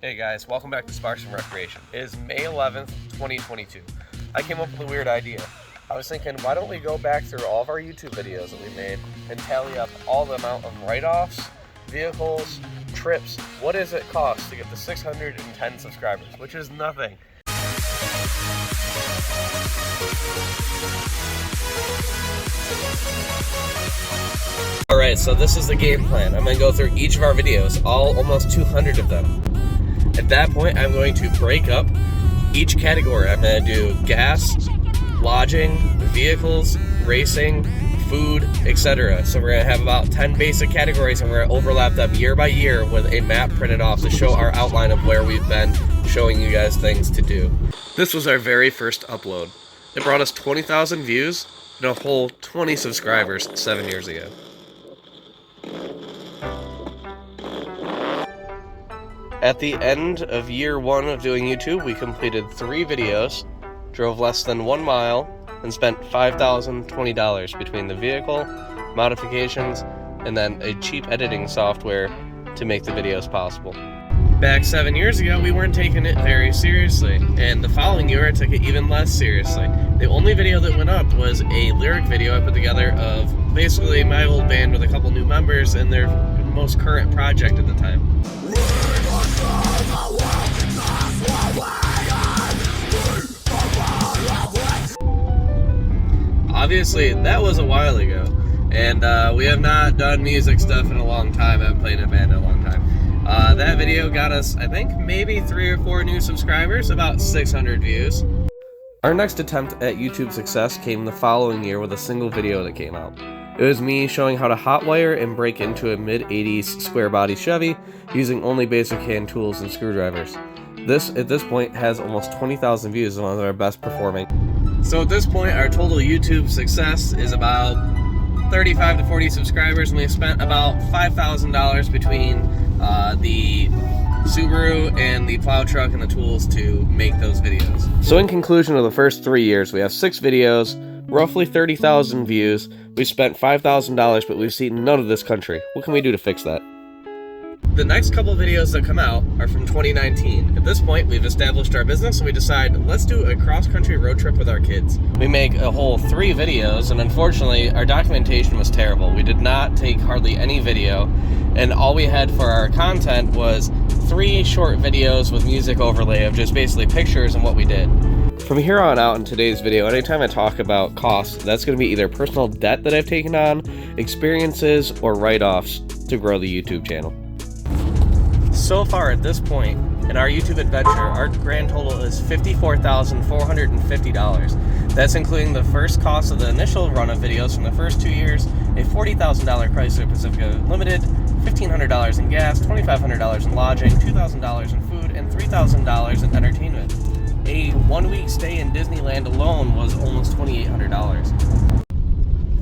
Hey guys, welcome back to Sparks and Recreation. It is May 11th, 2022. I came up with a weird idea. I was thinking, why don't we go back through all of our YouTube videos that we made and tally up all the amount of write-offs, vehicles, trips. What does it cost to get to 610 subscribers, which is nothing. Alright, so this is the game plan. I'm going to go through each of our videos, almost 200 of them. At that point, I'm going to break up each category. I'm going to do gas, lodging, vehicles, racing, food, etc. So we're going to have about 10 basic categories, and we're going to overlap them year by year with a map printed off to show our outline of where we've been, showing you guys things to do. This was our very first upload. It brought us 20,000 views and a whole 20 subscribers 7 years ago. At the end of year 1 of doing YouTube, we completed 3 videos, drove less than 1 mile, and spent $5,020 between the vehicle, modifications, and then a cheap editing software to make the videos possible. Back 7 years ago, we weren't taking it very seriously, and the following year I took it even less seriously. The only video that went up was a lyric video I put together of basically my old band with a couple new members and their most current project at the time. Obviously, that was a while ago, and we have not done music stuff in a long time. I haven't played in a band in a long time. That video got us, I think, maybe 3 or 4 new subscribers, about 600 views. Our next attempt at YouTube success came the following year with a single video that came out. It was me showing how to hotwire and break into a mid-80s square body Chevy using only basic hand tools and screwdrivers. This, at this point, has almost 20,000 views and one of our best performing. So at this point, our total YouTube success is about 35 to 40 subscribers, and we've spent about $5,000 between the Subaru and the plow truck and the tools to make those videos. So in conclusion of the first 3 years, we have 6 videos, roughly 30,000 views. We've spent $5,000, but we've seen none of this country. What can we do to fix that? The next couple videos that come out are from 2019. At this point, we've established our business, and we decide, let's do a cross-country road trip with our kids. We make a whole 3 videos, and unfortunately, our documentation was terrible. We did not take hardly any video, and all we had for our content was 3 short videos with music overlay of just basically pictures and what we did. From here on out in today's video, anytime I talk about costs, that's going to be either personal debt that I've taken on, experiences, or write-offs to grow the YouTube channel. So far at this point in our YouTube adventure, our grand total is $54,450. That's including the first cost of the initial run of videos from the first 2 years, a $40,000 Chrysler Pacifica Limited, $1,500 in gas, $2,500 in lodging, $2,000 in food, and $3,000 in entertainment. A 1-week stay in Disneyland alone was almost $2,800.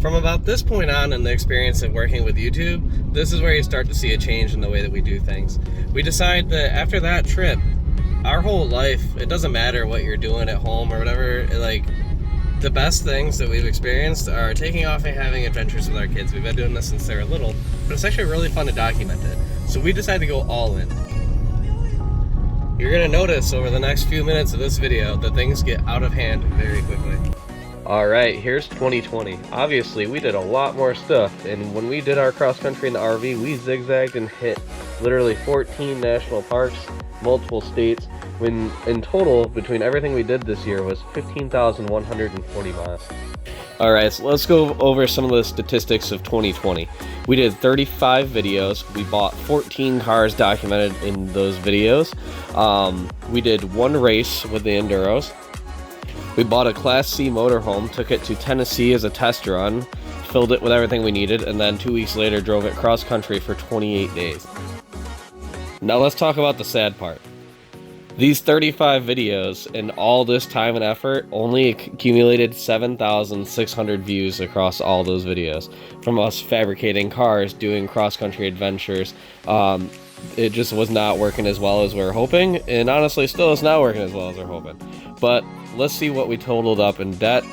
From about this point on in the experience of working with YouTube, this is where you start to see a change in the way that we do things. We decide that after that trip, our whole life, it doesn't matter what you're doing at home or whatever, like, the best things that we've experienced are taking off and having adventures with our kids. We've been doing this since they were little, but it's actually really fun to document it. So we decided to go all in. You're gonna notice over the next few minutes of this video that things get out of hand very quickly. Alright, here's 2020. Obviously, we did a lot more stuff, and when we did our cross-country in the RV, we zigzagged and hit literally 14 national parks, multiple states, when in total, between everything we did this year, was 15,140 miles. Alright, so let's go over some of the statistics of 2020. We did 35 videos. We bought 14 cars documented in those videos. We did 1 race with the Enduros. We bought a Class C motorhome, took it to Tennessee as a test run, filled it with everything we needed, and then 2 weeks later drove it cross-country for 28 days. Now let's talk about the sad part. These 35 videos and all this time and effort only accumulated 7,600 views across all those videos. From us fabricating cars, doing cross-country adventures, it just was not working as well as we were hoping, and honestly still is not working as well as we're hoping. But let's see what we totaled up in debt,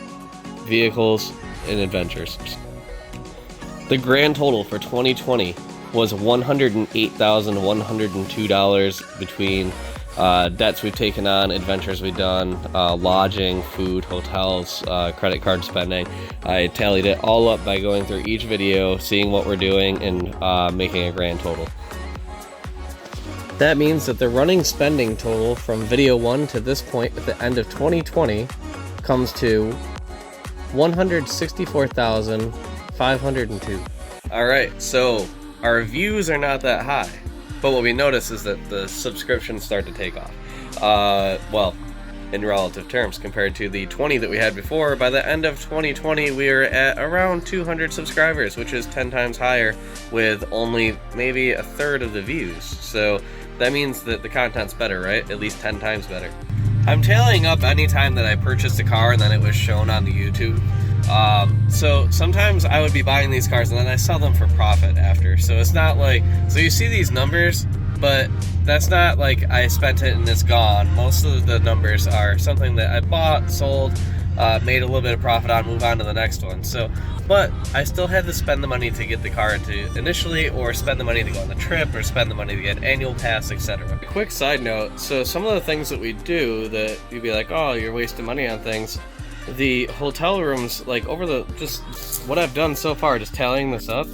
vehicles, and adventures. The grand total for 2020 was $108,102 between debts we've taken on, adventures we've done, lodging, food, hotels, credit card spending. I tallied it all up by going through each video, seeing what we're doing, and making a grand total. That means that the running spending total from video 1 to this point at the end of 2020 comes to $164,502. Alright, so our views are not that high, but what we notice is that the subscriptions start to take off. Well, in relative terms, compared to the 20 that we had before, by the end of 2020 we are at around 200 subscribers, which is 10 times higher with only maybe a third of the views. So that means that the content's better, right? At least 10 times better. I'm tailing up any time that I purchased a car and then it was shown on the YouTube. So sometimes I would be buying these cars and then I sell them for profit after. So it's not like, so you see these numbers, but that's not like I spent it and it's gone. Most of the numbers are something that I bought, sold, made a little bit of profit on, move on to the next one. So, but I still had to spend the money to get the car into initially, or spend the money to go on the trip, or spend the money to get an annual pass, etc. A quick side note, so some of the things that we do that you'd be like, oh, you're wasting money on things. The hotel rooms, like over the, just what I've done so far, just tallying this up,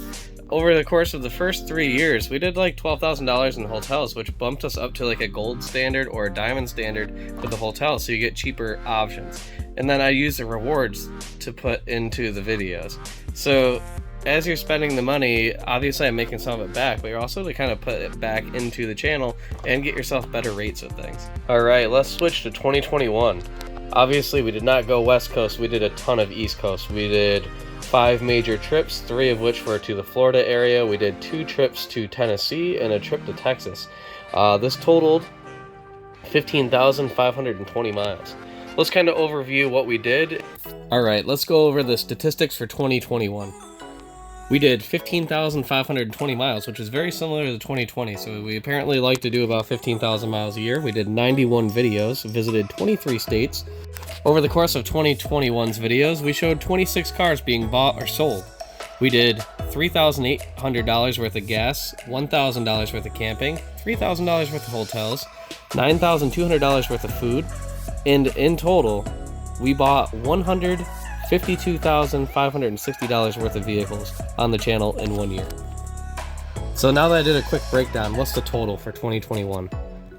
over the course of the first 3 years, we did like $12,000 in hotels, which bumped us up to like a gold standard or a diamond standard for the hotel, so you get cheaper options. And then I use the rewards to put into the videos. So as you're spending the money, obviously I'm making some of it back, but you're also to kind of put it back into the channel and get yourself better rates of things. Alright, let's switch to 2021. Obviously we did not go West Coast, we did a ton of East Coast. We did 5 major trips, 3 of which were to the Florida area. We did 2 trips to Tennessee and a trip to Texas. This totaled 15,520 miles. Let's kind of overview what we did. Alright, let's go over the statistics for 2021. We did 15,520 miles, which is very similar to 2020, so we apparently like to do about 15,000 miles a year. We did 91 videos, visited 23 states. Over the course of 2021's videos, we showed 26 cars being bought or sold. We did $3,800 worth of gas, $1,000 worth of camping, $3,000 worth of hotels, $9,200 worth of food, and in total, we bought $152,560 worth of vehicles on the channel in 1 year. So now that I did a quick breakdown, what's the total for 2021?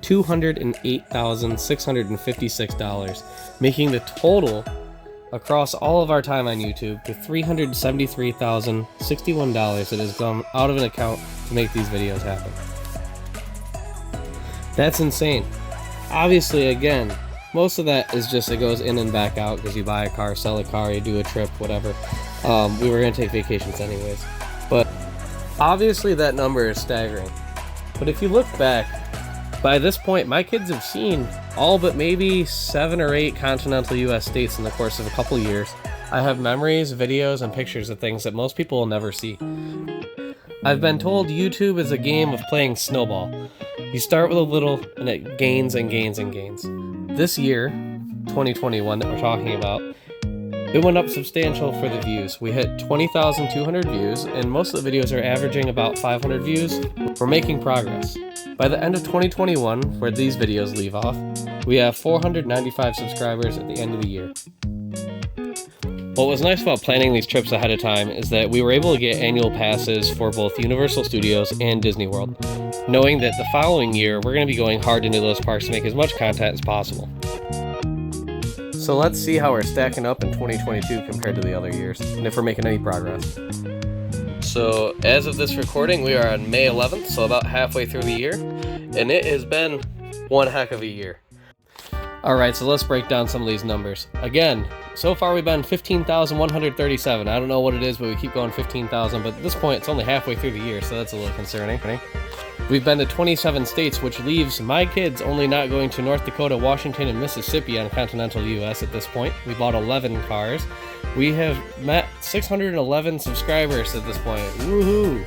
$208,656, making the total across all of our time on YouTube to $373,061 that has gone out of an account to make these videos happen. That's insane. Obviously, again, most of that is just, it goes in and back out because you buy a car, sell a car, you do a trip, whatever. We were going to take vacations anyways. But obviously that number is staggering. But if you look back, by this point, my kids have seen all but maybe 7 or 8 continental US states in the course of a couple years. I have memories, videos, and pictures of things that most people will never see. I've been told YouTube is a game of playing snowball. You start with a little, and it gains and gains and gains. This year, 2021 that we're talking about, it went up substantial for the views. We hit 20,200 views, and most of the videos are averaging about 500 views. We're making progress. By the end of 2021, where these videos leave off, we have 495 subscribers at the end of the year. What was nice about planning these trips ahead of time is that we were able to get annual passes for both Universal Studios and Disney World, knowing that the following year we're going to be going hard into those parks to make as much content as possible. So let's see how we're stacking up in 2022 compared to the other years, and if we're making any progress. So as of this recording, we are on May 11th, so about halfway through the year, and it has been one heck of a year. Alright, so let's break down some of these numbers. Again, so far we've been 15,137. I don't know what it is, but we keep going 15,000, but at this point it's only halfway through the year, so that's a little concerning. We've been to 27 states, which leaves my kids only not going to North Dakota, Washington, and Mississippi on continental US at this point. We bought 11 cars. We have met 611 subscribers at this point. Woohoo!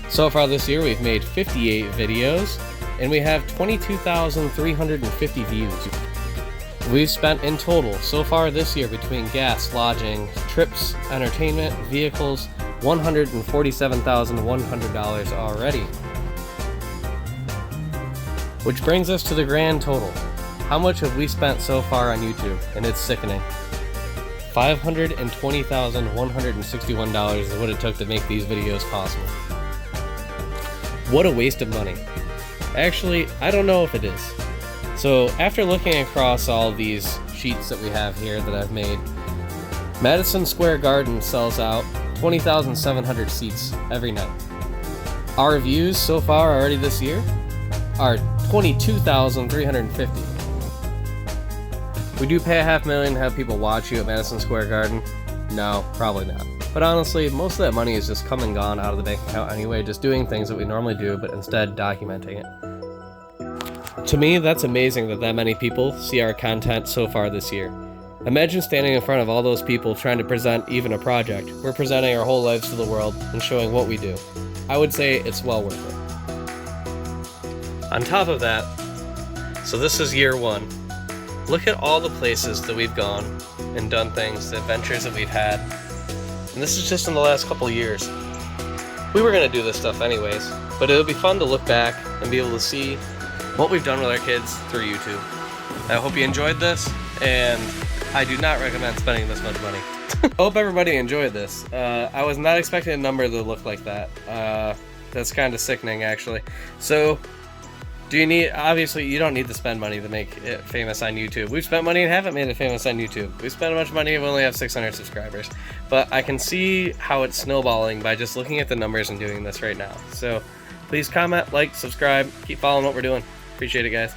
So far this year we've made 58 videos, and we have 22,350 views. We've spent in total so far this year between gas, lodging, trips, entertainment, vehicles, $147,100 already. Which brings us to the grand total. How much have we spent so far on YouTube? And it's sickening. $520,161 is what it took to make these videos possible. What a waste of money. Actually, I don't know if it is. So after looking across all these sheets that we have here that I've made, Madison Square Garden sells out 20,700 seats every night. Our views so far already this year are 22,350. We do pay $500,000 to have people watch you at Madison Square Garden? No, probably not. But honestly, most of that money is just come and gone out of the bank account anyway, just doing things that we normally do, but instead documenting it. To me, that's amazing that many people see our content so far this year. Imagine standing in front of all those people trying to present even a project. We're presenting our whole lives to the world and showing what we do. I would say it's well worth it. On top of that, so this is year one. Look at all the places that we've gone and done things, the adventures that we've had. And this is just in the last couple of years. We were going to do this stuff anyways, but it'll be fun to look back and be able to see what we've done with our kids through YouTube. I hope you enjoyed this, and I do not recommend spending this much money. I hope everybody enjoyed this. I was not expecting a number to look like that. That's kind of sickening, actually. So, obviously you don't need to spend money to make it famous on YouTube. We've spent money and haven't made it famous on YouTube. We've spent a bunch of money and we only have 600 subscribers. But I can see how it's snowballing by just looking at the numbers and doing this right now. So please comment, like, subscribe, keep following what we're doing. Appreciate it, guys.